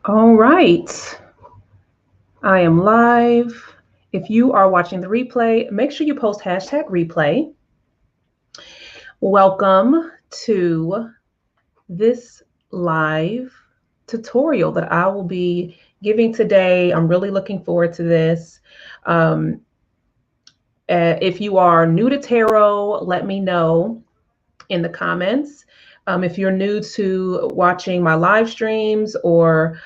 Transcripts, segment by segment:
All right, I am live. If you are watching the replay, make sure you post hashtag replay. Welcome to this live tutorial that I will be giving today. I'm really looking forward to this. If you are new to tarot, let me know in the comments. If you're new to watching my live streams, or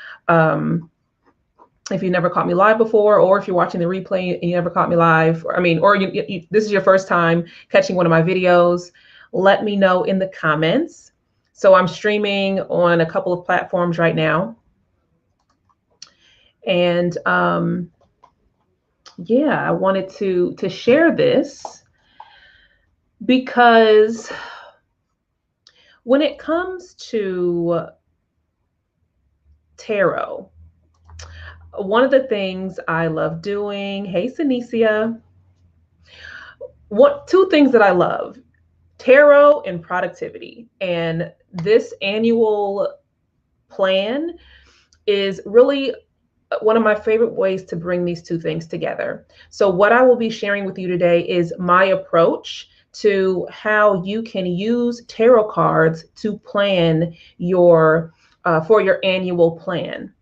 if you never caught me live before, or if you're watching the replay and you never caught me live, or this is your first time catching one of my videos, let me know in the comments. So I'm streaming on a couple of platforms right now. And yeah, I wanted to share this because when it comes to tarot, one of the things I love doing, hey Sanicia, two things that I love: tarot and productivity. And this annual plan is really one of my favorite ways to bring these two things together. So what I will be sharing with you today is my approach to how you can use tarot cards to plan your for your annual plan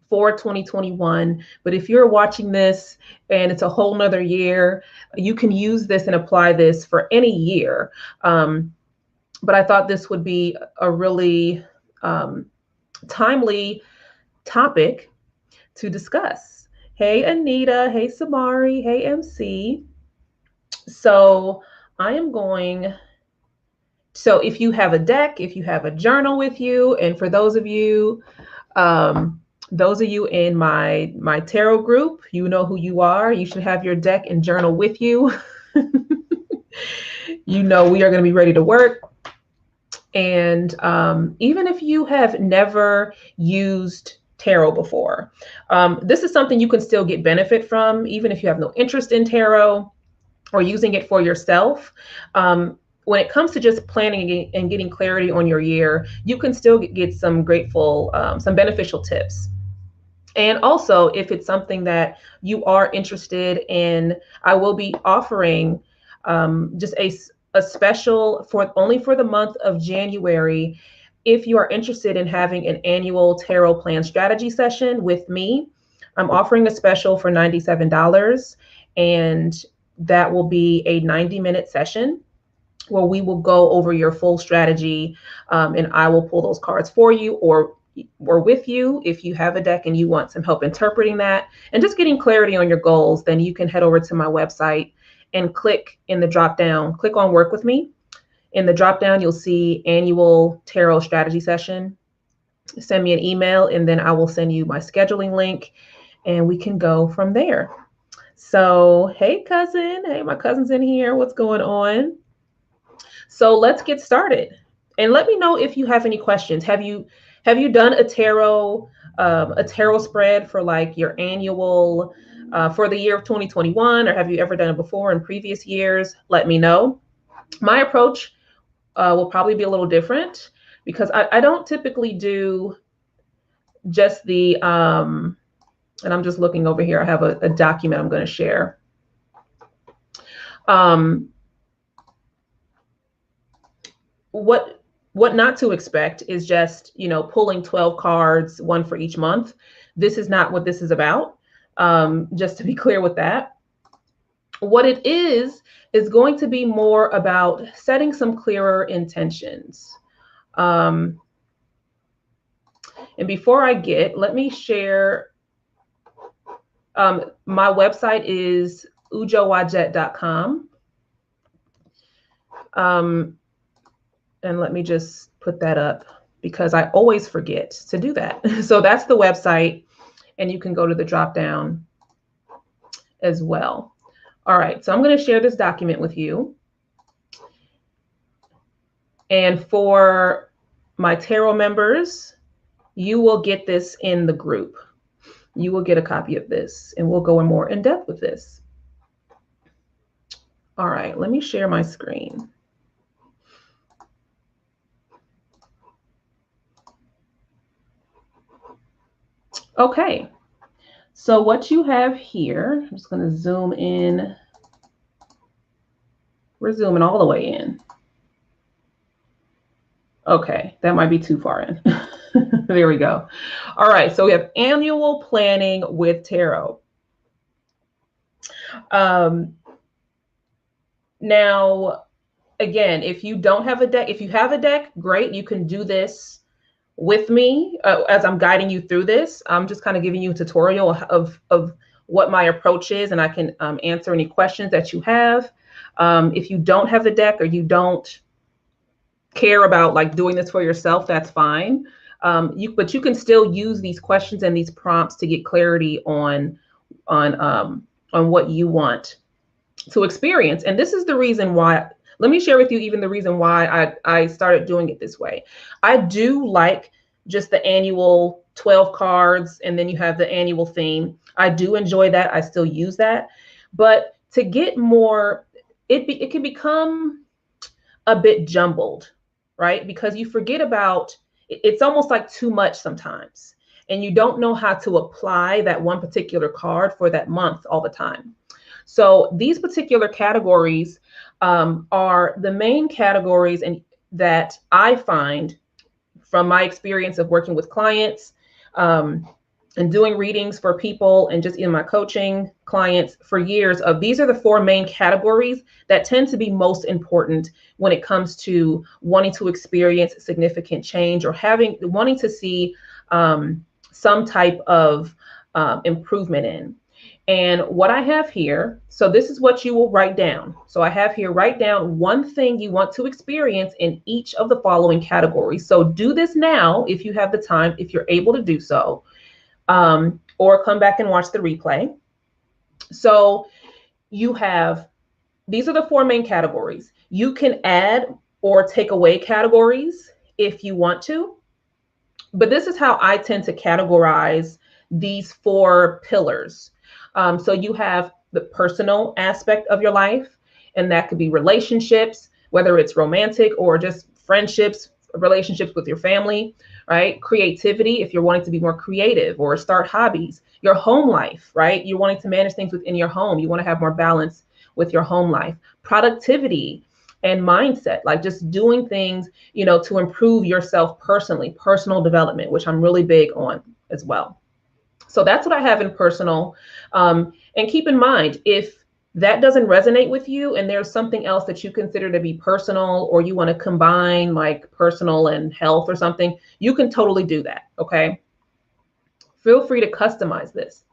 for 2021. But if you're watching this and it's a whole nother year, you can use this and apply this for any year. But I thought this would be a really timely topic to discuss. Hey, Anita. Hey, Samari. Hey, MC. So I am going. So if you have a deck, if you have a journal with you, and for those of you in my tarot group, you know who you are. You should have your deck and journal with you. You know we are going to be ready to work. And even if you have never used tarot before, this is something you can still get benefit from, even if you have no interest in tarot or using it for yourself. When it comes to just planning and getting clarity on your year, you can still get some some beneficial tips. And also, if it's something that you are interested in, I will be offering just a special for only for the month of January. If you are interested in having an annual tarot plan strategy session with me, I'm offering a special for $97. And that will be a 90-minute session where we will go over your full strategy, and I will pull those cards for you or with you. If you have a deck and you want some help interpreting that and just getting clarity on your goals, then you can head over to my website and click in the drop down, click on work with me. In the drop down, you'll see annual tarot strategy session. Send me an email and then I will send you my scheduling link and we can go from there. So, hey cousin, hey, my cousin's in here. What's going on? So let's get started. And let me know if you have any questions. Have you done a tarot spread for like your annual for the year of 2021, or have you ever done it before in previous years? Let me know. My approach will probably be a little different because I don't typically do just the and I'm just looking over here. I have a document I'm going to share. What not to expect is just, pulling 12 cards, one for each month. This is not what this is about. Just to be clear with that. What it is going to be more about setting some clearer intentions. And before let me share, my website is ujowadjet.com. And let me just put that up because I always forget to do that. So that's the website, and you can go to the drop down as well. All right, so I'm going to share this document with you. And for my tarot members, you will get this in the group. You will get a copy of this, and we'll go in more in depth with this. All right, let me share my screen. Okay, so what you have here, I'm just going to zoom in. We're zooming all the way in. Okay, that might be too far in. There we go. All right, so we have annual planning with tarot. Now, again, if you don't have a deck, if you have a deck, great, you can do this with me as I'm guiding you through this. I'm just kind of giving you a tutorial of what my approach is, and I can answer any questions that you have. If you don't have the deck or you don't care about like doing this for yourself, that's fine. But you can still use these questions and these prompts to get clarity on what you want to experience. And this is the reason why. Let me share with you even the reason why I started doing it this way. I do like just the annual 12 cards, and then you have the annual theme. I do enjoy that. I still use that. But to get more, it can become a bit jumbled, right? Because you forget about, it's almost like too much sometimes. And you don't know how to apply that one particular card for that month all the time. So these particular categories are the main categories and that I find from my experience of working with clients and doing readings for people and just in my coaching clients for years of these are the four main categories that tend to be most important when it comes to wanting to experience significant change or wanting to see some type of improvement in. And what I have here, so this is what you will write down. So I have here, write down one thing you want to experience in each of the following categories. So do this now if you have the time, if you're able to do so, or come back and watch the replay. So you have, these are the four main categories. You can add or take away categories if you want to, but this is how I tend to categorize these four pillars. So you have the personal aspect of your life, and that could be relationships, whether it's romantic or just friendships, relationships with your family, right? Creativity, if you're wanting to be more creative or start hobbies. Your home life, right? You're wanting to manage things within your home. You want to have more balance with your home life. Productivity and mindset, like just doing things, to improve yourself personally, personal development, which I'm really big on as well. So that's what I have in personal. And keep in mind, if that doesn't resonate with you and there's something else that you consider to be personal, or you want to combine like personal and health or something, you can totally do that. Okay. Feel free to customize this.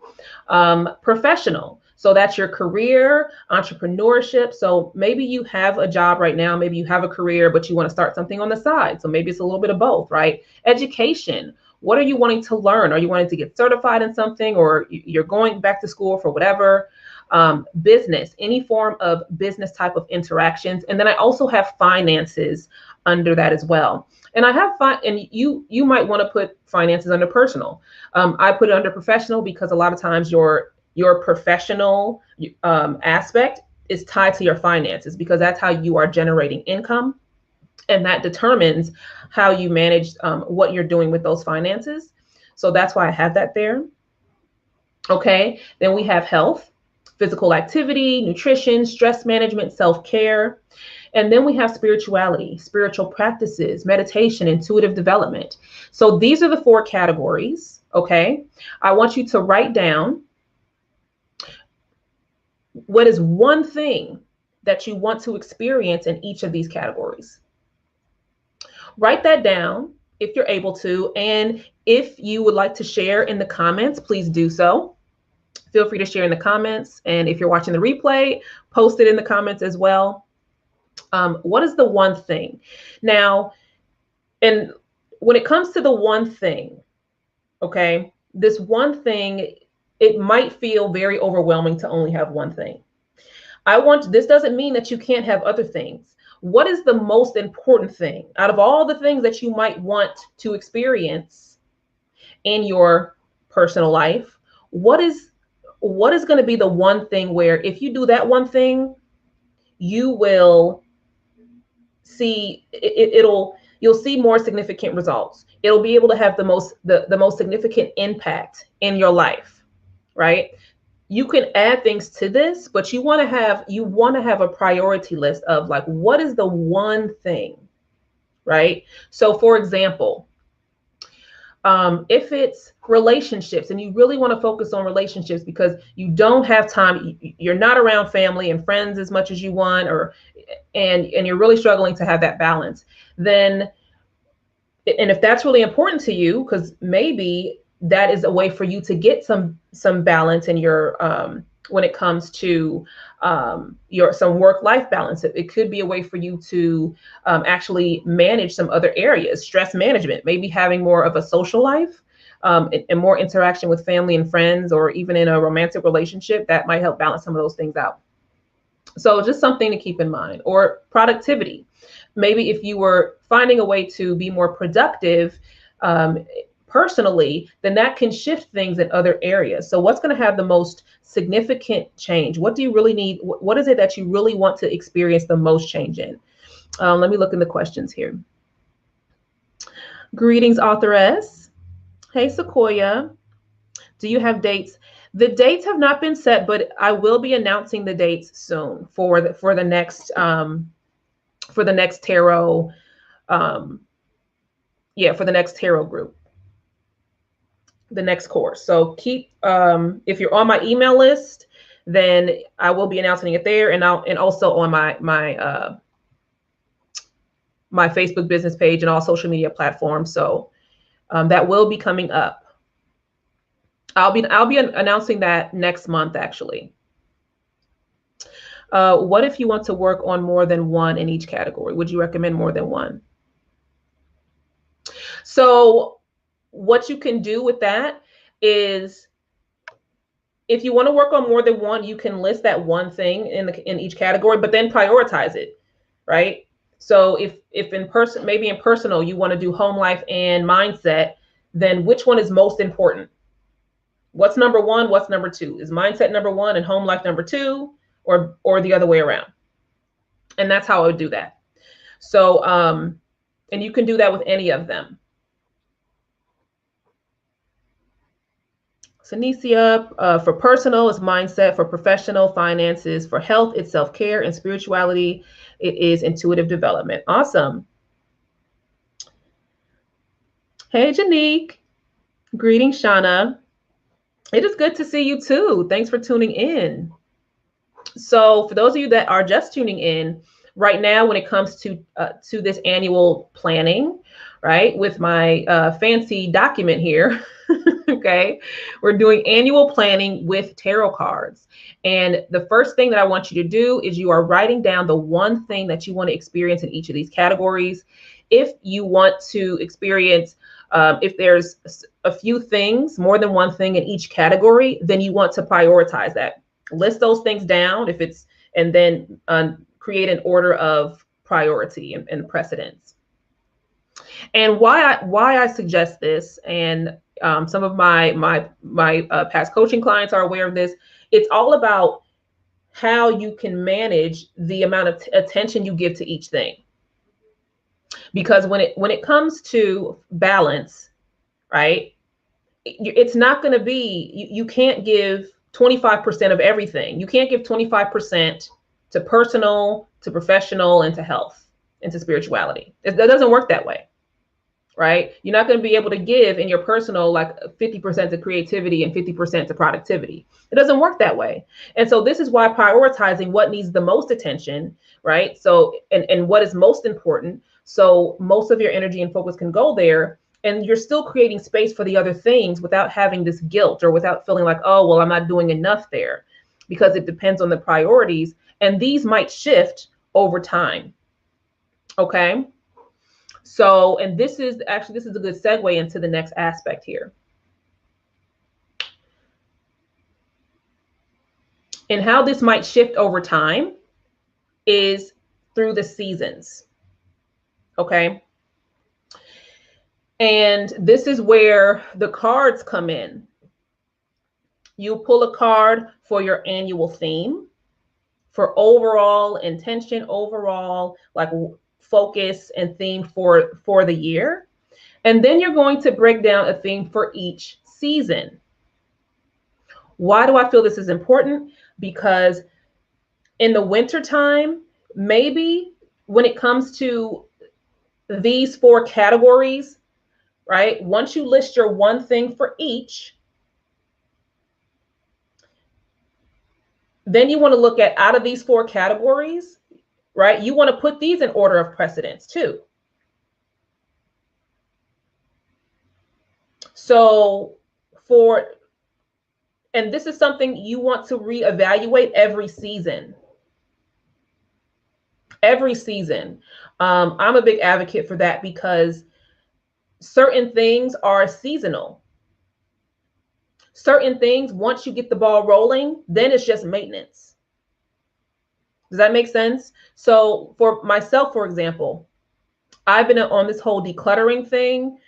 Professional. So that's your career, entrepreneurship. So maybe you have a job right now, maybe you have a career, but you want to start something on the side. So maybe it's a little bit of both, right? Education. What are you wanting to learn? Are you wanting to get certified in something, or you're going back to school for whatever? Business, any form of business type of interactions. And then I also have finances under that as well. And I have and you might want to put finances under personal. I put it under professional because a lot of times your professional aspect is tied to your finances, because that's how you are generating income. And that determines how you manage what you're doing with those finances. So that's why I have that there. Okay, then we have health, physical activity, nutrition, stress management, self-care. And then we have spirituality, spiritual practices, meditation, intuitive development. So these are the four categories. Okay, I want you to write down what is one thing that you want to experience in each of these categories. Write that down if you're able to. And if you would like to share in the comments, please do so. Feel free to share in the comments. And if you're watching the replay, post it in the comments as well. What is the one thing? Now, and when it comes to the one thing, okay, this one thing, it might feel very overwhelming to only have one thing. This doesn't mean that you can't have other things. What is the most important thing out of all the things that you might want to experience in your personal life? What is going to be the one thing where if you do that one thing, you will see you'll see more significant results. It'll be able to have the most significant impact in your life, right? You can add things to this, but you want to have a priority list of like, what is the one thing, right? So for example, if it's relationships and you really want to focus on relationships because you don't have time, you're not around family and friends as much as you want, and you're really struggling to have that balance, then, and if that's really important to you, because maybe that is a way for you to get some balance in your when it comes to your some work-life balance. It could be a way for you to actually manage some other areas, stress management, maybe having more of a social life, and more interaction with family and friends, or even in a romantic relationship. That might help balance some of those things out. So just something to keep in mind. Or productivity. Maybe if you were finding a way to be more productive personally, then that can shift things in other areas. So what's going to have the most significant change? What do you really need? What is it that you really want to experience the most change in? Let me look in the questions here. Greetings, authoress. Hey, Sequoia. Do you have dates? The dates have not been set, but I will be announcing the dates soon for the next tarot, for the next tarot group, the next course. So keep, if you're on my email list, then I will be announcing it there, and also on my Facebook business page and all social media platforms. So that will be coming up. I'll be announcing that next month, actually. What if you want to work on more than one in each category? Would you recommend more than one? So what you can do with that is, if you want to work on more than one, you can list that one thing in each category, but then prioritize it, right? So if in person, maybe in personal, you want to do home life and mindset, then which one is most important? What's number one? What's number two? Is mindset number one and home life number two, or the other way around? And that's how I would do that. So, and you can do that with any of them. Sanicia, for personal, it's mindset. For professional, finances. For health, it's self-care. And spirituality, it is intuitive development. Awesome. Hey, Janique. Greetings, Shauna. It is good to see you too. Thanks for tuning in. So for those of you that are just tuning in right now, when it comes to this annual planning, right, with my fancy document here, okay, we're doing annual planning with tarot cards. And the first thing that I want you to do is you are writing down the one thing that you want to experience in each of these categories. If you want to experience, if there's a few things, more than one thing in each category, then you want to prioritize that. List those things down and then create an order of priority and precedence. And why I suggest this, and some of my past coaching clients are aware of this. It's all about how you can manage the amount of attention you give to each thing. Because when it comes to balance, right, it's not going to be, you can't give 25% of everything. You can't give 25% to personal, to professional, and to health, and to spirituality. That doesn't work that way, right? You're not going to be able to give in your personal like 50% to creativity and 50% to productivity. It doesn't work that way. And so this is why prioritizing what needs the most attention, right? So, and what is most important, so most of your energy and focus can go there, and you're still creating space for the other things without having this guilt, or without feeling like, oh, well, I'm not doing enough there, because it depends on the priorities, and these might shift over time. Okay. So, and this is a good segue into the next aspect here. And how this might shift over time is through the seasons. Okay. And this is where the cards come in. You pull a card for your annual theme, for overall intention, overall like focus and theme for the year. And then you're going to break down a theme for each season. Why do I feel this is important? Because in the winter time, maybe when it comes to these 4 categories, right? Once you list your one thing for each, then you want to look at out of these 4 categories, right? You want to put these in order of precedence too. So and this is something you want to reevaluate every season. Every season. I'm a big advocate for that because certain things are seasonal. Certain things, once you get the ball rolling, then it's just maintenance. Does that make sense? So for myself, for example, I've been on this whole decluttering thing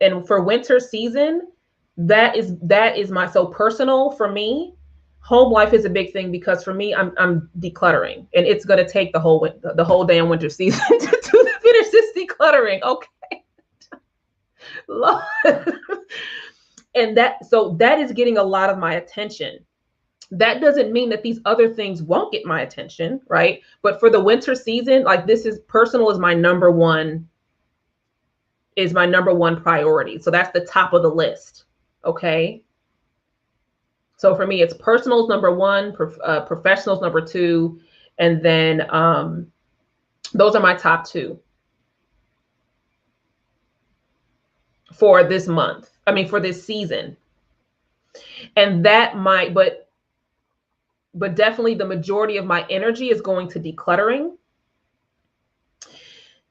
and for winter season. That is my, so personal for me. Home life is a big thing because for me, I'm decluttering, and it's going to take the whole damn winter season to finish this decluttering. Okay. Lord. And that is getting a lot of my attention. That doesn't mean that these other things won't get my attention, right? But for the winter season, like, this is personal is my number one priority. So that's the top of the list. Okay. So for me, it's personals number 1, professionals number 2, and then those are my top 2 for this month. I mean, for this season. And that might, but definitely the majority of my energy is going to decluttering.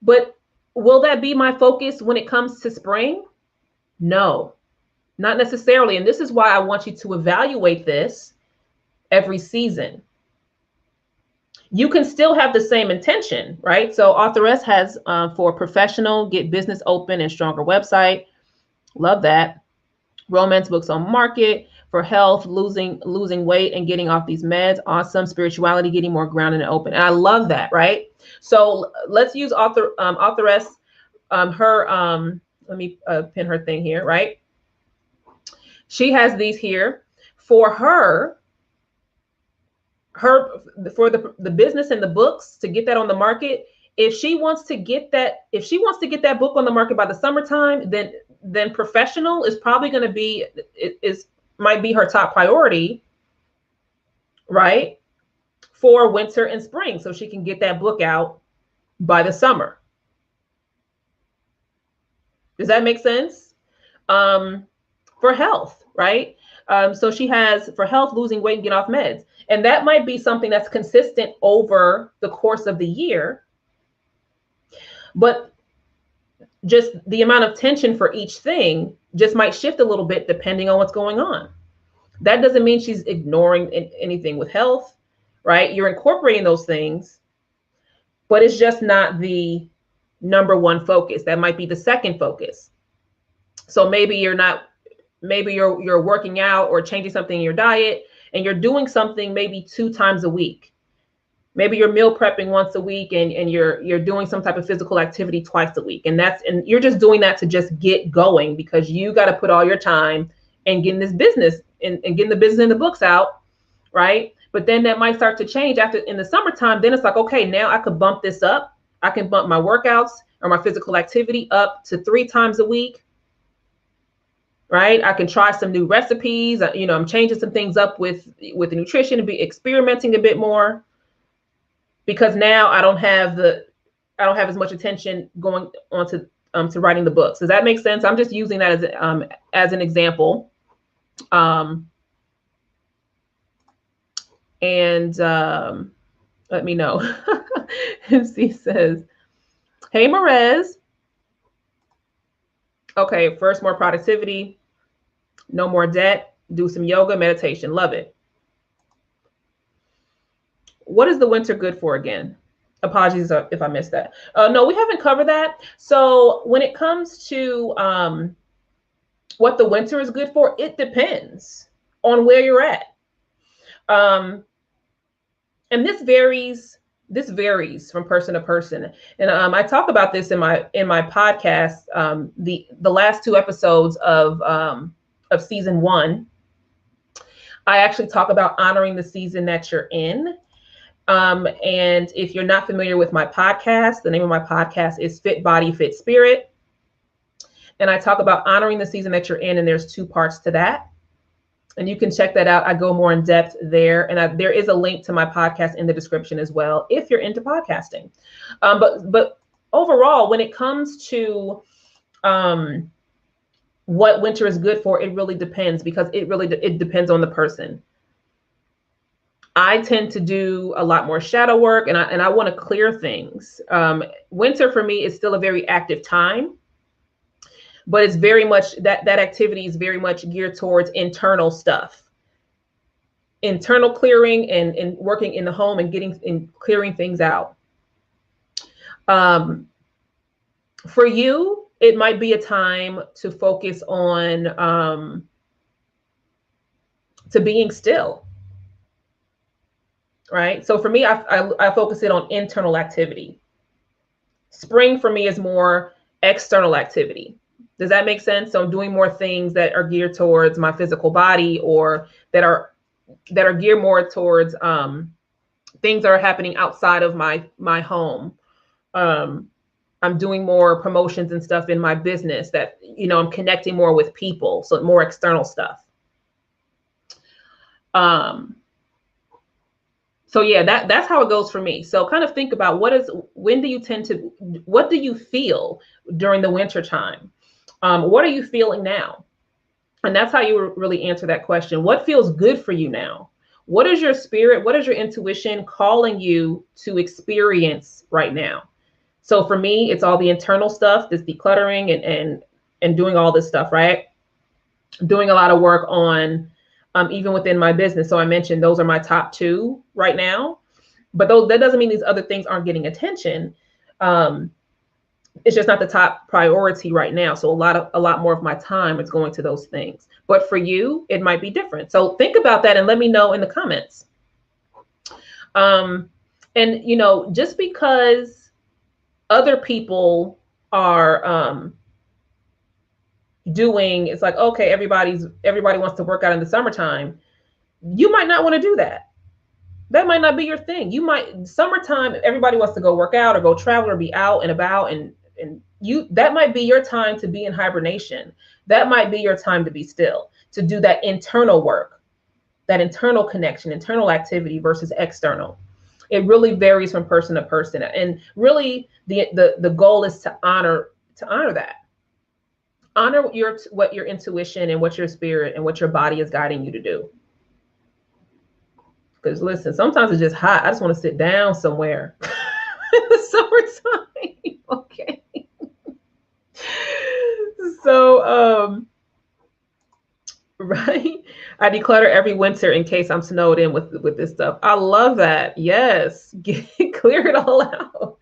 But will that be my focus when it comes to spring? No, not necessarily. And this is why I want you to evaluate this every season. You can still have the same intention, right? So Authoress has for professional, get business open and stronger website. Love that. Romance books on market. For health, losing weight and getting off these meds. Awesome. Spirituality, getting more grounded and open. And I love that, right? So let's use Authoress. Let me pin her thing here, right? She has these here for her for the business and the books, to get that on the market. If she wants to get that book on the market by the summertime, then professional is probably going to be, might be her top priority, right? For winter and spring, so she can get that book out by the summer. Does that make sense? For health, right? So she has for health, losing weight and get off meds. And that might be something that's consistent over the course of the year. But just the amount of tension for each thing just might shift a little bit depending on what's going on. That doesn't mean she's ignoring anything with health, right? You're incorporating those things, but it's just not the number 1 focus. That might be the second focus. So maybe you're working out or changing something in your diet, and you're doing something maybe 2 times a week. Maybe you're meal prepping once a week, and you're doing some type of physical activity twice a week. And you're just doing that to just get going, because you got to put all your time in getting this business and getting the business and the books out, right? But then that might start to change in the summertime. Then it's like, okay, now I could bump this up. I can bump my workouts or my physical activity up to 3 times a week, right? I can try some new recipes. I'm changing some things up with the nutrition, and be experimenting a bit more, because now I don't have as much attention going on to writing the books. Does that make sense? I'm just using that as an example. Let me know. MC says, hey, Merez. Okay, first, more productivity, no more debt, do some yoga, meditation. Love it. What is the winter good for again? Apologies if I missed that. No, we haven't covered that. So when it comes to what the winter is good for, it depends on where you're at. And this varies this varies from person to person. And I talk about this in my podcast, the last 2 episodes of season 1. I actually talk about honoring the season that you're in. And if you're not familiar with my podcast, the name of my podcast is Fit Body, Fit Spirit. And I talk about honoring the season that you're in, and there's 2 parts to that. And you can check that out. I go more in depth there. And there is a link to my podcast in the description as well, if you're into podcasting. But overall, when it comes to what winter is good for, it really depends, because it depends on the person. I tend to do a lot more shadow work, and I want to clear things. Winter for me is still a very active time, but it's very much that activity is very much geared towards internal stuff, internal clearing, and working in the home and clearing things out. For you, it might be a time to focus on to being still. Right. So for me, I focus it on internal activity. Spring for me is more external activity. Does that make sense? So I'm doing more things that are geared towards my physical body, or that are geared more towards things that are happening outside of my home. I'm doing more promotions and stuff in my business that, I'm connecting more with people. So more external stuff. So yeah, that's how it goes for me. So kind of think about what do you feel during the winter time? What are you feeling now? And that's how you really answer that question. What feels good for you now? What is your spirit? What is your intuition calling you to experience right now? So for me, it's all the internal stuff, this decluttering and doing all this stuff, right? Doing a lot of work on even within my business. So I mentioned those are my top 2 right now, but that doesn't mean these other things aren't getting attention. It's just not the top priority right now. So a lot more of my time is going to those things. But for you, it might be different. So think about that and let me know in the comments. And just because other people are it's like, okay, everybody wants to work out in the summertime. You might not want to do that. That might not be your thing. Summertime, everybody wants to go work out or go travel or be out and about, and that might be your time to be in hibernation. That might be your time to be still, to do that internal work, that internal connection, internal activity versus external. It really varies from person to person. And really the goal is to honor that. Honor what your intuition and what your spirit and what your body is guiding you to do. Because listen, sometimes it's just hot. I just want to sit down somewhere in the summertime. Okay. So, right. I declutter every winter in case I'm snowed in with this stuff. I love that. Yes. Clear it all out.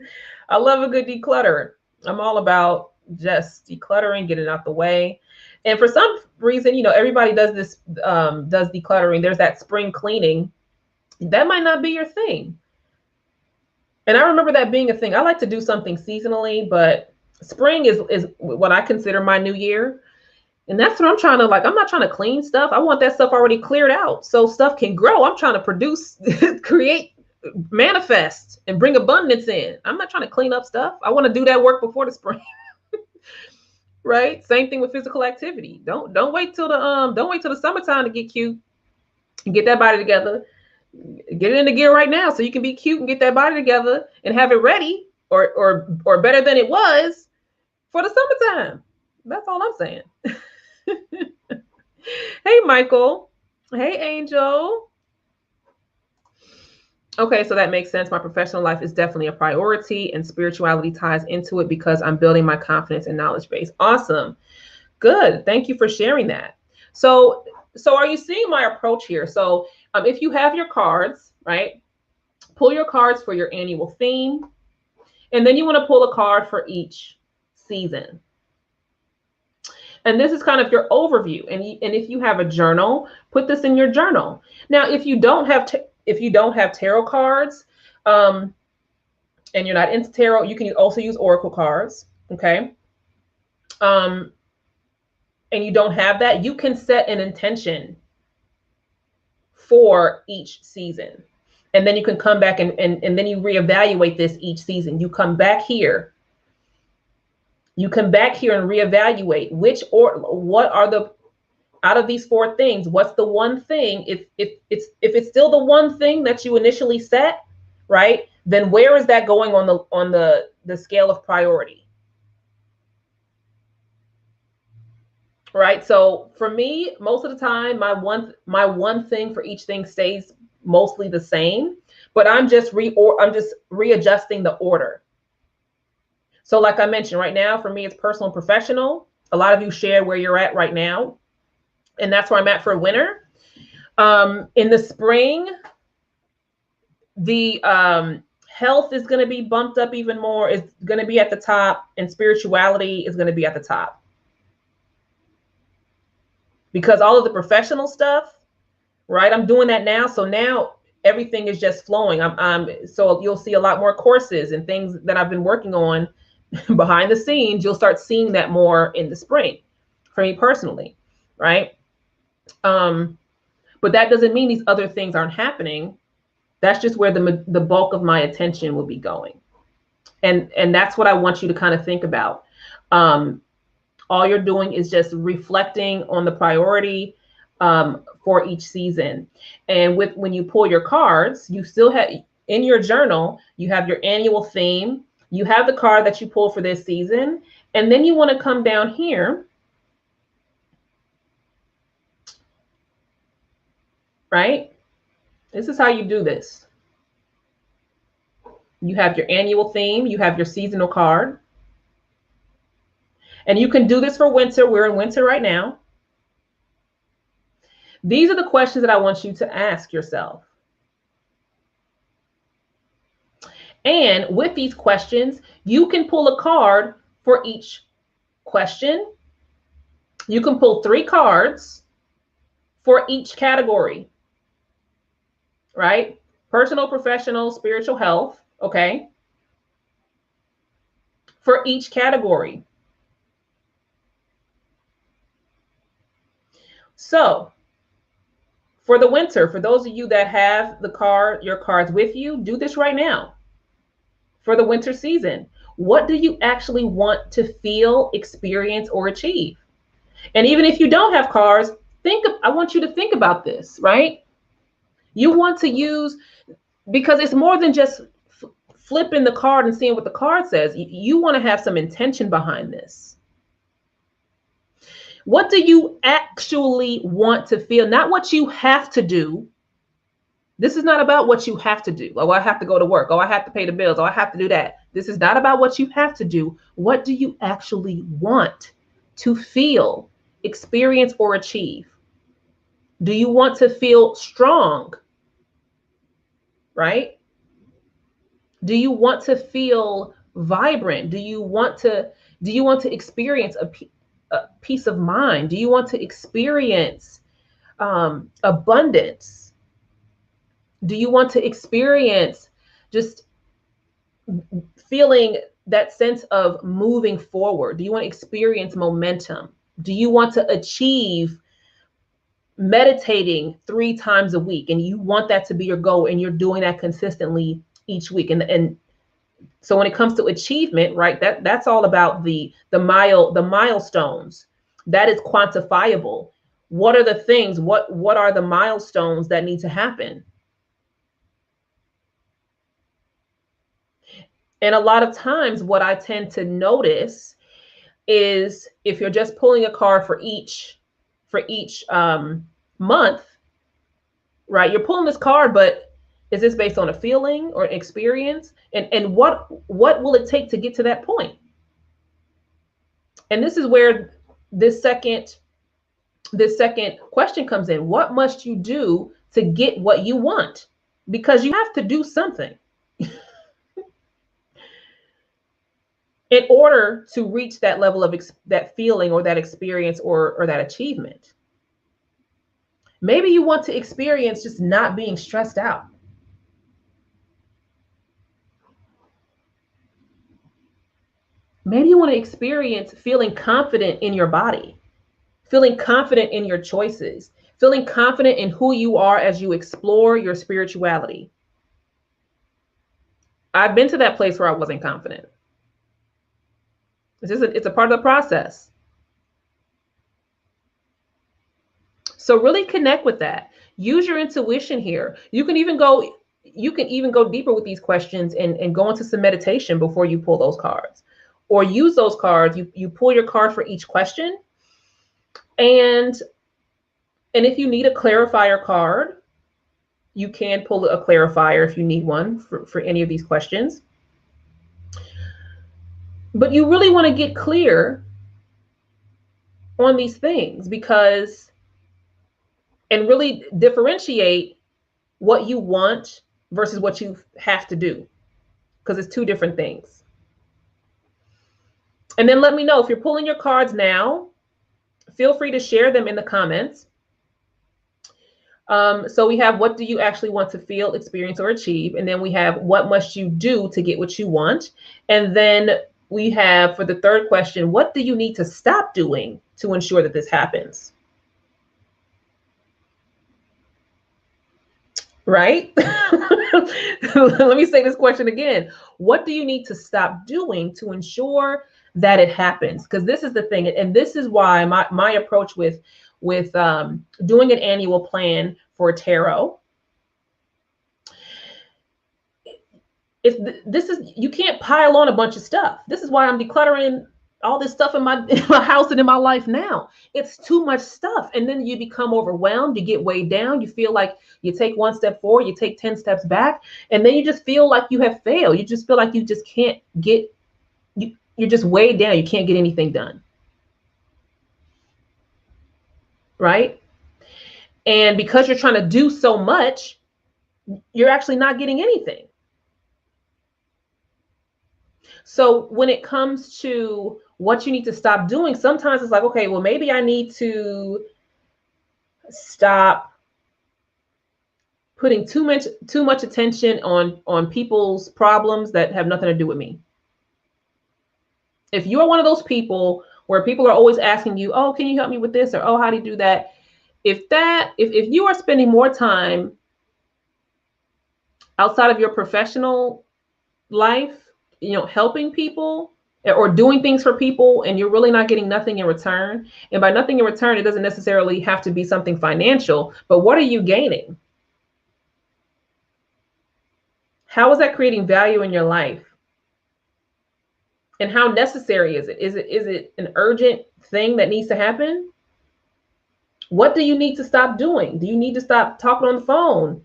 I love a good declutter. I'm all about just decluttering, getting out the way. And for some reason, everybody does this, does decluttering. There's that spring cleaning. That might not be your thing. And I remember that being a thing. I like to do something seasonally, but spring is what I consider my new year. And that's what I'm trying to, I'm not trying to clean stuff. I want that stuff already cleared out so stuff can grow. I'm trying to produce, create, manifest, and bring abundance in. I'm not trying to clean up stuff. I want to do that work before the spring. Right? Same thing with physical activity. Don't wait till the summertime to get cute and get that body together. Get it into gear right now so you can be cute and get that body together and have it ready or better than it was for the summertime. That's all I'm saying. Hey, Michael. Hey, Angel. Okay, so that makes sense. My professional life is definitely a priority, and spirituality ties into it because I'm building my confidence and knowledge base. Awesome. Good. Thank you for sharing that. So are you seeing my approach here? So if you have your cards, right, pull your cards for your annual theme, and then you want to pull a card for each season. And this is kind of your overview. And if you have a journal, put this in your journal. Now, if you don't have tarot cards, and you're not into tarot, you can also use oracle cards. Okay. And you don't have that, you can set an intention for each season. And then you can come back and then you reevaluate this each season. You come back here. You come back here and reevaluate what are the, out of these four things, what's the one thing? If it's still the one thing that you initially set, right? Then where is that going on the scale of priority? Right. So for me, most of the time, my one thing for each thing stays mostly the same, but I'm just readjusting the order. So like I mentioned, right now, for me, it's personal and professional. A lot of you share where you're at right now, and that's where I'm at for winter. In the spring, the health is going to be bumped up even more. It's going to be at the top, and spirituality is going to be at the top. Because all of the professional stuff, right? I'm doing that now. So now everything is just flowing. So you'll see a lot more courses and things that I've been working on behind the scenes. You'll start seeing that more in the spring for me personally, right? But that doesn't mean these other things aren't happening. That's just where the bulk of my attention will be going. And that's what I want you to kind of think about. All you're doing is just reflecting on the priority for each season. And when you pull your cards, you still have in your journal, you have your annual theme, you have the card that you pull for this season, and then you want to come down here, right? This is how you do this. You have your annual theme, you have your seasonal card. And you can do this for winter. We're in winter right now. These are the questions that I want you to ask yourself. And with these questions, you can pull a card for each question. You can pull 3 cards for each category, right? Personal, professional, spiritual, health, okay? For each category. So for the winter, for those of you that have your cards with you, do this right now. For the winter season, what do you actually want to feel, experience, or achieve? And even if you don't have cards, I want you to think about this, right? You want to use, because it's more than just flipping the card and seeing what the card says. You want to have some intention behind this. What do you actually want to feel? Not what you have to do. This is not about what you have to do. Oh, I have to go to work. Oh, I have to pay the bills. Oh, I have to do that. This is not about what you have to do. What do you actually want to feel, experience, or achieve? Do you want to feel strong? Right? Do you want to feel vibrant? Do you want to experience a peace of mind? Do you want to experience abundance? Do you want to experience just feeling that sense of moving forward? Do you want to experience momentum? Do you want to achieve meditating 3 times a week, and you want that to be your goal, and you're doing that consistently each week? And so when it comes to achievement, right, that's all about the milestones. That is quantifiable. What are the things? What are the milestones that need to happen? And a lot of times what I tend to notice is if you're just pulling a card for each month, right? You're pulling this card, but is this based on a feeling or an experience? And what will it take to get to that point? And this is where this second question comes in. What must you do to get what you want? Because you have to do something in order to reach that level of that feeling or that experience or that achievement. Maybe you want to experience just not being stressed out. Maybe you want to experience feeling confident in your body, feeling confident in your choices, feeling confident in who you are as you explore your spirituality. I've been to that place where I wasn't confident. It's a part of the process. So really connect with that. Use your intuition here. You can even go deeper with these questions and go into some meditation before you pull those cards. Or use those cards. You pull your card for each question. And if you need a clarifier card, you can pull a clarifier if you need one for any of these questions. But you really want to get clear on these things and really differentiate what you want versus what you have to do, because it's two different things. And then let me know if you're pulling your cards now. Feel free to share them in the comments. So we have, what do you actually want to feel, experience, or achieve? And then we have, what must you do to get what you want? And then we have, for the third question, what do you need to stop doing to ensure that this happens? Right? Let me say this question again. What do you need to stop doing to ensure that it happens? Because this is the thing, and this is why my approach with doing an annual plan for tarot, you can't pile on a bunch of stuff. This is why I'm decluttering all this stuff in my house and in my life now. It's too much stuff. And then you become overwhelmed, you get weighed down, you feel like you take one step forward, you take 10 steps back, and then you just feel like you have failed. You just feel like you just can't get, you're just weighed down, you can't get anything done. Right? And because you're trying to do so much, you're actually not getting anything. So when it comes to what you need to stop doing, sometimes it's like, okay, well, maybe I need to stop putting too much attention on people's problems that have nothing to do with me. If you're one of those people where people are always asking you, oh, can you help me with this? Or, oh, how do you do that? If you are spending more time outside of your professional life, helping people or doing things for people, and you're really not getting nothing in return. And by nothing in return, it doesn't necessarily have to be something financial, but what are you gaining? How is that creating value in your life? And how necessary is it? Is it an urgent thing that needs to happen? What do you need to stop doing? Do you need to stop talking on the phone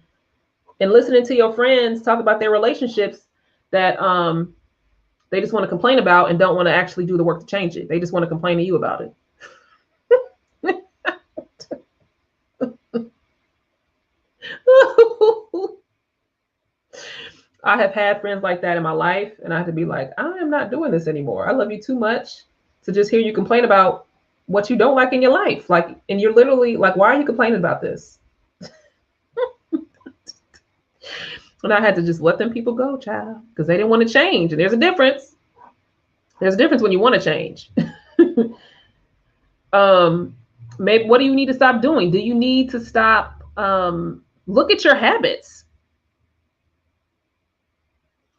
and listening to your friends talk about their relationships that they just want to complain about and don't want to actually do the work to change it? They just want to complain to you about it. I have had friends like that in my life, and I have to be like, I am not doing this anymore. I love you too much to just hear you complain about what you don't like in your life. Like, and you're literally like, why are you complaining about this? And I had to just let them people go, child, because they didn't want to change. And there's a difference. There's a difference when you want to change. Maybe, what do you need to stop doing? Do you need to stop? Look at your habits.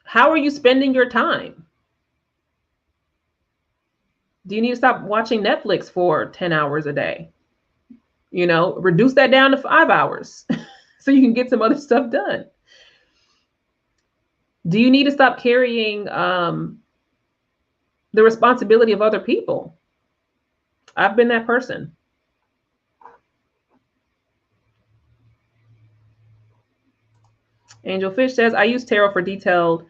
How are you spending your time? Do you need to stop watching Netflix for 10 hours a day? Reduce that down to 5 hours so you can get some other stuff done. Do you need to stop carrying the responsibility of other people? I've been that person. Angel Fish says, I use tarot for detailed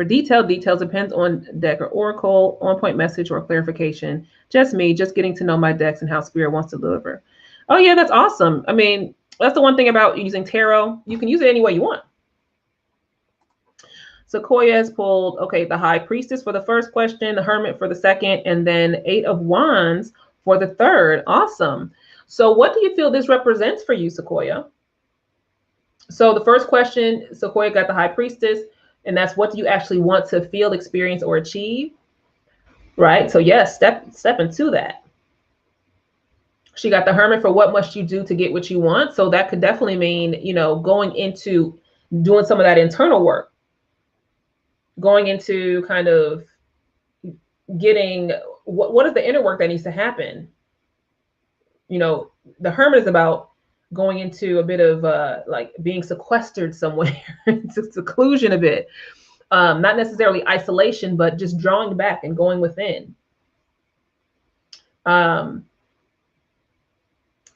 details. Depends on deck or oracle, on point message or clarification. Just me, just getting to know my decks and how spirit wants to deliver. Oh yeah, that's awesome. I mean, that's the one thing about using tarot. You can use it any way you want. Sequoia has pulled, okay, the High Priestess for the first question, the Hermit for the second, and then 8 of Wands for the third. Awesome. So what do you feel this represents for you, Sequoia? So the first question, Sequoia got the High Priestess, and that's, what do you actually want to feel, experience, or achieve? right? So yes, step into that. She got the Hermit for what must you do to get what you want. So that could definitely mean, going into doing some of that internal work, going into kind of getting what is the inner work that needs to happen. The Hermit is about going into a bit of like being sequestered somewhere, into seclusion a bit. Not necessarily isolation, but just drawing back and going within.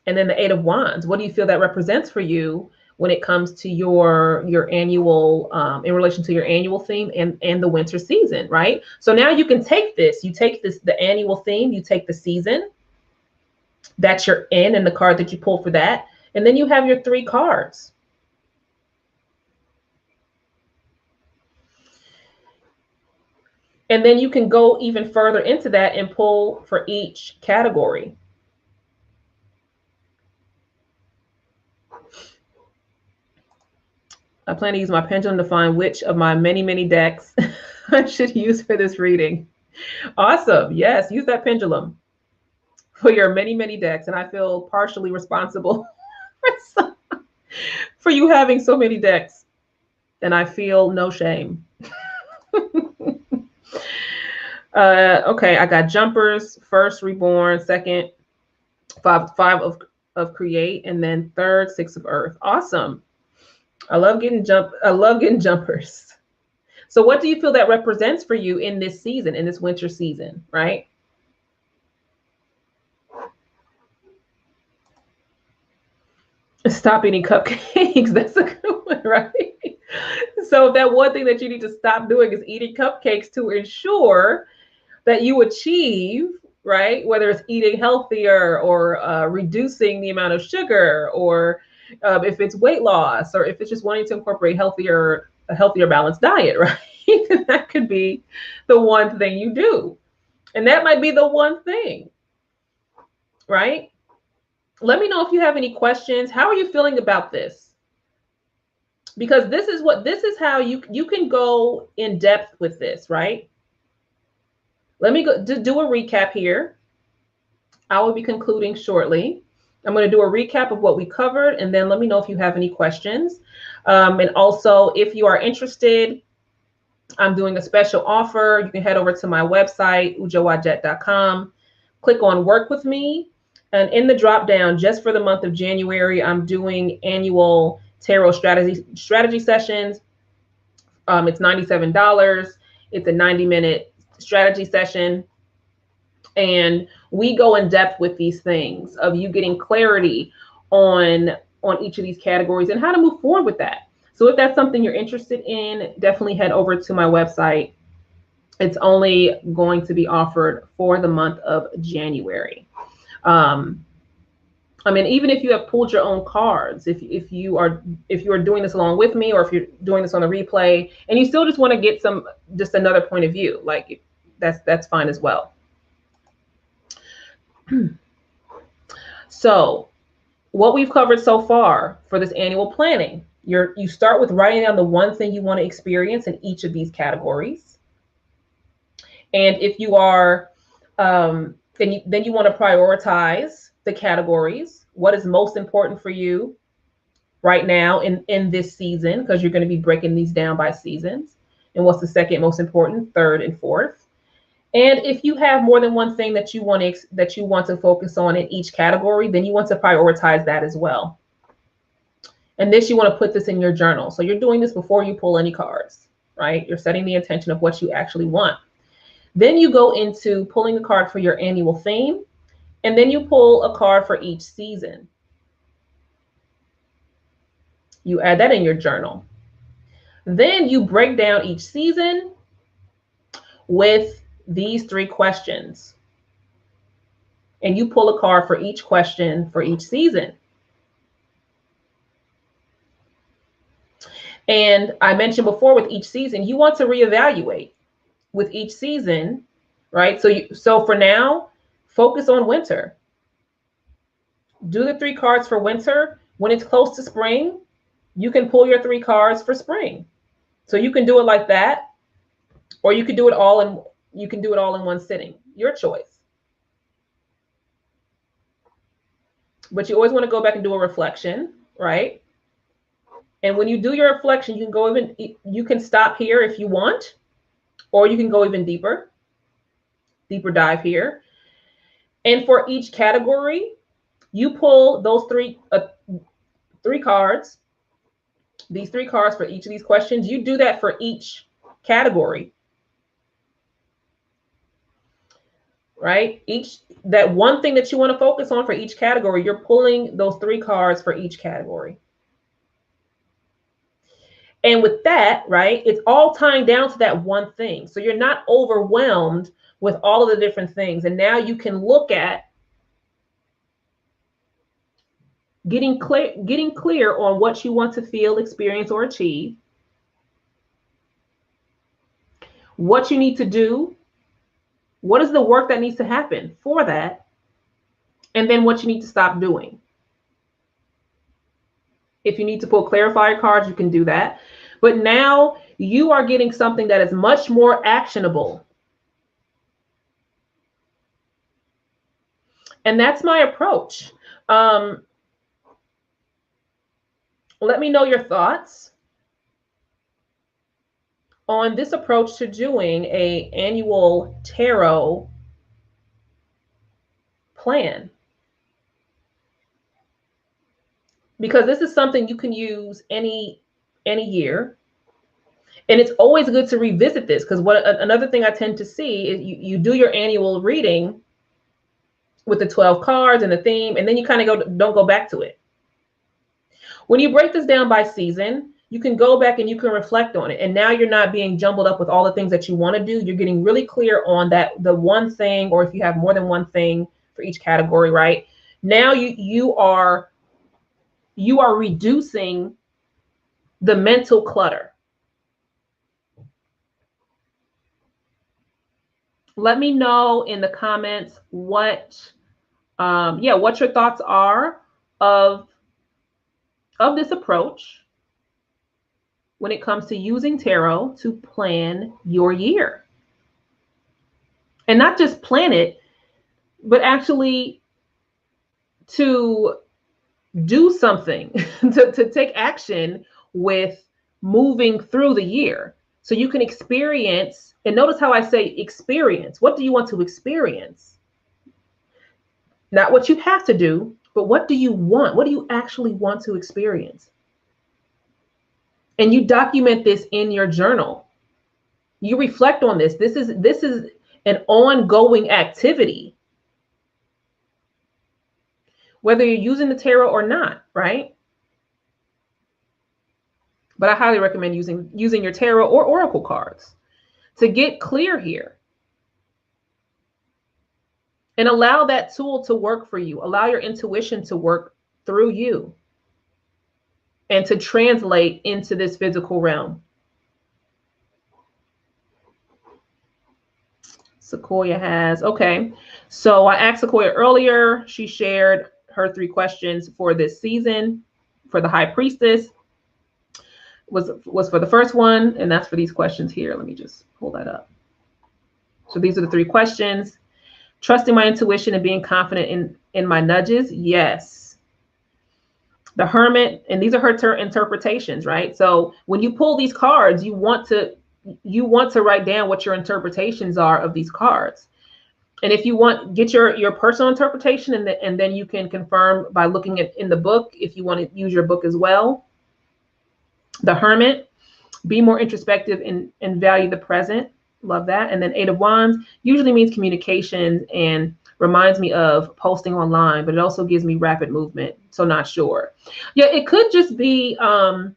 And then the Eight of Wands. What do you feel that represents for you when it comes to your annual, in relation to your annual theme and the winter season, right? So now you can take this. You take the annual theme. You take the season that you're in and the card that you pull for that, and then you have your 3 cards. And then you can go even further into that and pull for each category. I plan to use my pendulum to find which of my many, many decks I should use for this reading. Awesome. Yes, use that pendulum for your many, many decks. And I feel partially responsible for you having so many decks. And I feel no shame. Okay, I got Jumpers, first Reborn, second five of Create, and then third 6 of Earth. Awesome. I love getting jumpers. So what do you feel that represents for you in this season, in this winter season, right? Stop eating cupcakes. That's a good one, right? So that one thing that you need to stop doing is eating cupcakes to ensure that you achieve, right? Whether it's eating healthier or reducing the amount of sugar, or if it's weight loss, or if it's just wanting to incorporate a healthier balanced diet, right? That could be the one thing you do. And that might be the one thing, right? Let me know if you have any questions. How are you feeling about this? Because this is how you can go in depth with this, right? Let me go do a recap here. I will be concluding shortly. I'm going to do a recap of what we covered, and then let me know if you have any questions. And also, if you are interested, I'm doing a special offer. You can head over to my website, ujowadjet.com, click on Work With Me, and in the drop down, just for the month of January, I'm doing annual tarot strategy sessions. It's $97. It's a 90-minute strategy session, and we go in depth with these things of you getting clarity on each of these categories and how to move forward with that. So if that's something you're interested in, definitely head over to my website. It's only going to be offered for the month of January. I mean, even if you have pulled your own cards, if you are doing this along with me, or if you're doing this on the replay and you still just want to get just another point of view, like that's fine as well. So what we've covered so far for this annual planning, you start with writing down the one thing you want to experience in each of these categories. And if you are, then you want to prioritize the categories. What is most important for you right now in this season, because you're going to be breaking these down by seasons. And what's the second most important, third, and fourth. And if you have more than one thing that you want to focus on in each category, then you want to prioritize that as well. And this, you want to put this in your journal. So you're doing this before you pull any cards, right? You're setting the intention of what you actually want. Then you go into pulling a card for your annual theme, and then you pull a card for each season. You add that in your journal. Then you break down each season with these 3 questions. And you pull a card for each question for each season. And I mentioned before, with each season, you want to reevaluate with each season, right? So for now, focus on winter. Do the 3 cards for winter. When it's close to spring, you can pull your 3 cards for spring. So you can do it like that, or you could do it all you can do it all in one sitting. Your choice. But you always want to go back and do a reflection, right? And when you do your reflection, you can go even, you can stop here if you want, or you can go even deeper dive here. And for each category, you pull those three cards, these 3 cards for each of these questions. You do that for each category, right? That one thing that you want to focus on for each category, you're pulling those 3 cards for each category. And with that, right, it's all tying down to that one thing. So you're not overwhelmed with all of the different things. And now you can look at getting clear on what you want to feel, experience, or achieve, what you need to do, what is the work that needs to happen for that, and then what you need to stop doing. If you need to pull clarifier cards, you can do that. But now you are getting something that is much more actionable. And that's my approach. Let me know your thoughts on this approach to doing an annual tarot plan. Because this is something you can use any year. And it's always good to revisit this, because another thing I tend to see is you do your annual reading with the 12 cards and the theme, and then you kind of don't go back to it. When you break this down by season, you can go back and you can reflect on it. And now you're not being jumbled up with all the things that you want to do. You're getting really clear on the one thing, or if you have more than one thing for each category, right? Now you are reducing the mental clutter. Let me know in the comments what your thoughts are of this approach when it comes to using tarot to plan your year. And not just plan it, but actually to do something, to take action with moving through the year. So you can experience, and notice how I say experience. What do you want to experience? Not what you have to do, but what do you want? What do you actually want to experience? And you document this in your journal. You reflect on this. This is an ongoing activity, whether you're using the tarot or not, right? But I highly recommend using your tarot or oracle cards to get clear here. And allow that tool to work for you. Allow your intuition to work through you and to translate into this physical realm. Sequoia has, okay. So I asked Sequoia earlier. She shared her 3 questions for this season for the High Priestess. Was for the first one, and that's for these questions here. Let me just pull that up. So these are the 3 questions. Trusting my intuition and being confident in my nudges. Yes. The Hermit, and these are her interpretations, right? So when you pull these cards, you want to write down what your interpretations are of these cards. And if you want, get your personal interpretation, and then you can confirm by looking in the book if you want to use your book as well. The Hermit, be more introspective and value the present. Love that. And then 8 of Wands usually means communication and reminds me of posting online, but it also gives me rapid movement. So not sure. Yeah, it could just be the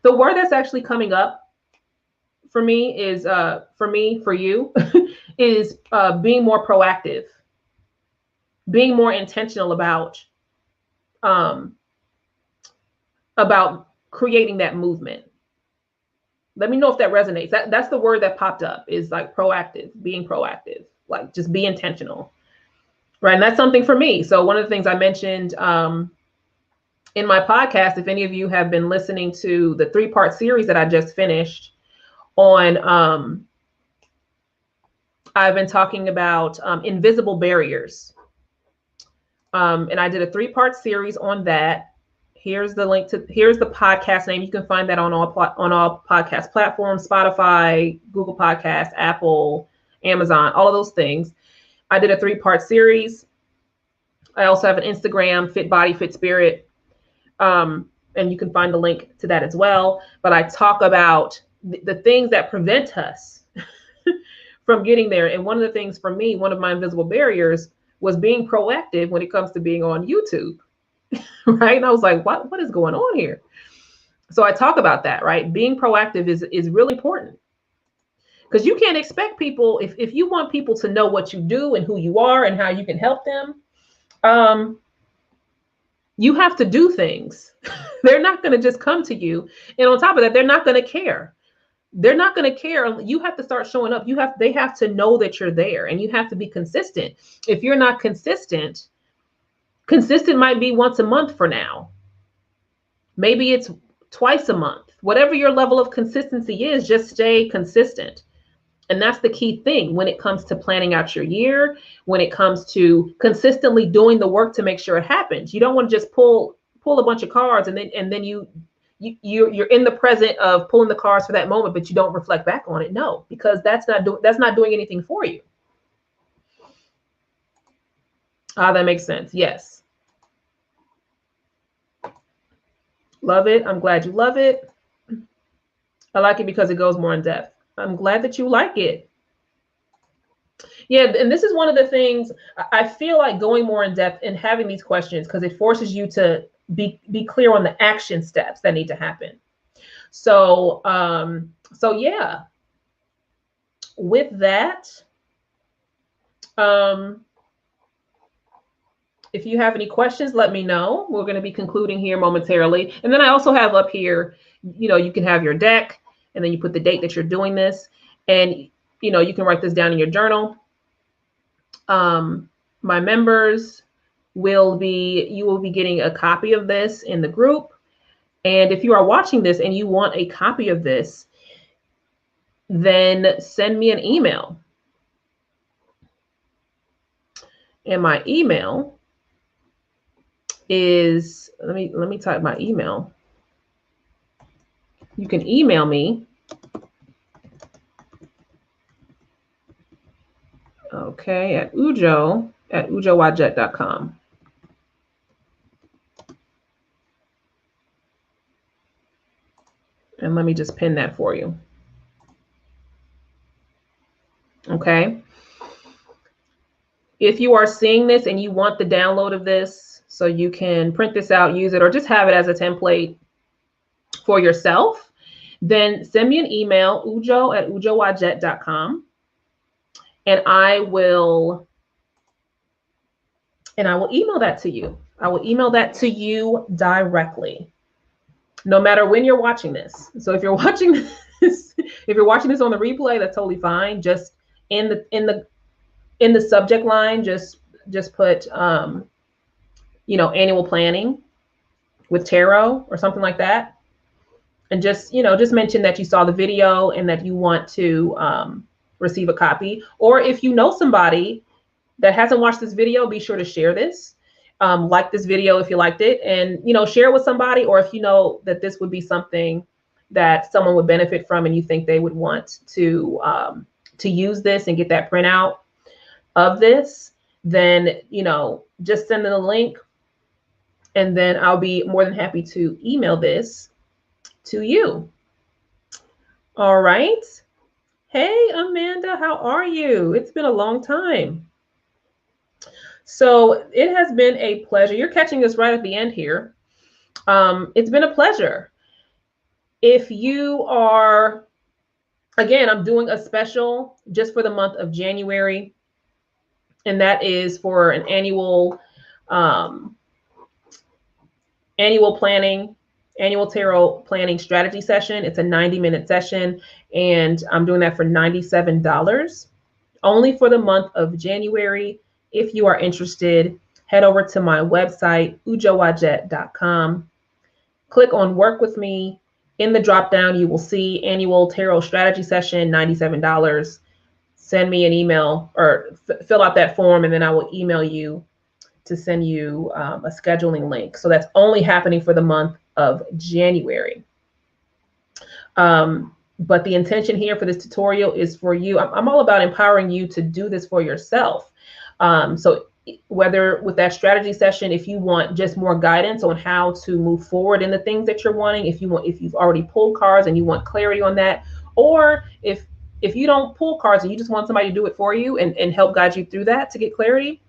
word that's actually coming up for me is for you is being more proactive, being more intentional about creating that movement. Let me know if that resonates. That's the word that popped up, is like proactive, being proactive, like just be intentional, right? And that's something for me. So one of the things I mentioned in my podcast, if any of you have been listening to the 3-part series that I just finished on I've been talking about invisible barriers. And I did a 3-part series on that. Here's the link to, here's the podcast name. You can find that on all podcast platforms, Spotify, Google Podcasts, Apple, Amazon, all of those things. I did a 3-part series. I also have an Instagram, Fit Body, Fit Spirit. And you can find the link to that as well. But I talk about the things that prevent us from getting there. And one of the things for me, one of my invisible barriers was being proactive when it comes to being on YouTube. Right. And I was like, what is going on here? So I talk about that, right? Being proactive is really important, because you can't expect people, if you want people to know what you do and who you are and how you can help them, you have to do things. They're not going to just come to you. And on top of that, they're not going to care. They're not going to care. You have to start showing up. They have to know that you're there, and you have to be consistent. If you're not consistent might be once a month for now. Maybe it's twice a month. Whatever your level of consistency is, just stay consistent. And that's the key thing when it comes to planning out your year, when it comes to consistently doing the work to make sure it happens. You don't want to just pull a bunch of cards and then you're in the present of pulling the cards for that moment, but you don't reflect back on it. No, because that's not doing anything for you. That makes sense. Yes. Love it. I'm glad you love it. I like it because it goes more in depth. I'm glad that you like it. Yeah, and this is one of the things I feel like, going more in depth and having these questions, because it forces you to be clear on the action steps that need to happen. So yeah, with that, if you have any questions, let me know. We're going to be concluding here momentarily. And then I also have up here, you can have your deck, and then you put the date that you're doing this. And, you can write this down in your journal. My members you will be getting a copy of this in the group. And if you are watching this and you want a copy of this, then send me an email. And my email is, let me type my email. You can email me. Okay, at ujo@ujowadjet.com. And let me just pin that for you. Okay. If you are seeing this and you want the download of this so you can print this out, use it, or just have it as a template for yourself, then send me an email, ujo@ujowadjet.com, and I will email that to you. I will email that to you directly, no matter when you're watching this. So if you're watching this, on the replay, that's totally fine. Just in the subject line, just put annual planning with tarot or something like that. And just mention that you saw the video and that you want to receive a copy. Or if you know somebody that hasn't watched this video, be sure to share this. Like this video if you liked it, and share it with somebody. Or if you know that this would be something that someone would benefit from and you think they would want to use this and get that printout of this, then just send them the link, and then I'll be more than happy to email this to you. All right. Hey, Amanda, how are you? It's been a long time. So it has been a pleasure. You're catching us right at the end here. It's been a pleasure. If you are, again, I'm doing a special just for the month of January, and that is for an annual tarot planning strategy session. It's a 90-minute session, and I'm doing that for $97 only for the month of January. If you are interested, head over to my website, ujowadjet.com. Click on Work with Me. In the drop down, you will see annual tarot strategy session, $97. send me an email or fill out that form, and then I will email you to send you a scheduling link. So that's only happening for the month of January. But the intention here for this tutorial is for you. I'm all about empowering you to do this for yourself. So whether with that strategy session, if you want just more guidance on how to move forward in the things that you're wanting, if you've already pulled cards and you want clarity on that, or if you don't pull cards and you just want somebody to do it for you and help guide you through that to get clarity,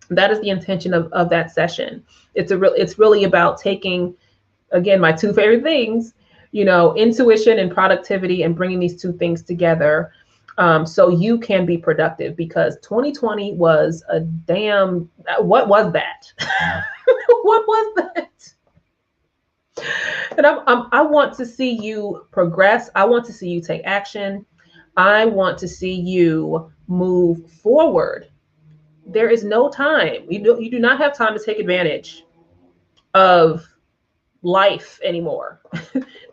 that is the intention of that session. It's really about taking, again, my two favorite things, intuition and productivity, and bringing these two things together so you can be productive, because 2020 was a damn, what was that? What was that? And I want to see you progress. I want to see you take action. I want to see you move forward. There is no time. You do not have time to take advantage of life anymore.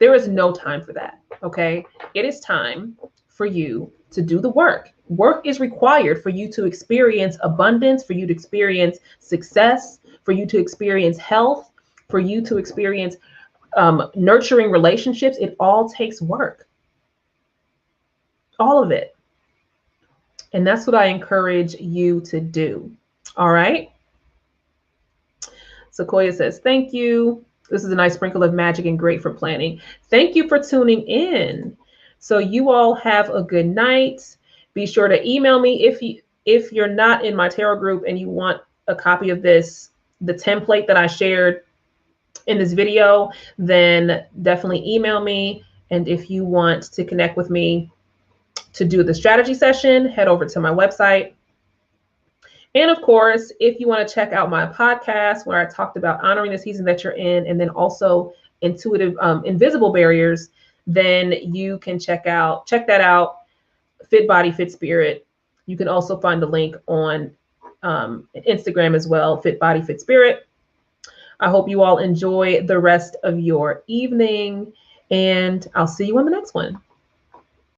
There is no time for that. Okay. It is time for you to do the work. Work is required for you to experience abundance, for you to experience success, for you to experience health, for you to experience nurturing relationships. It all takes work. All of it. And that's what I encourage you to do. All right. Sequoia says, thank you. This is a nice sprinkle of magic and great for planning. Thank you for tuning in. So you all have a good night. Be sure to email me if you're not in my tarot group and you want a copy of this, the template that I shared in this video, then definitely email me. And if you want to connect with me to do the strategy session, head over to my website. And of course, if you want to check out my podcast where I talked about honoring the season that you're in, and then also intuitive, invisible barriers, then you can check that out. Fit Body, Fit Spirit. You can also find the link on Instagram as well, Fit Body, Fit Spirit. I hope you all enjoy the rest of your evening, and I'll see you on the next one.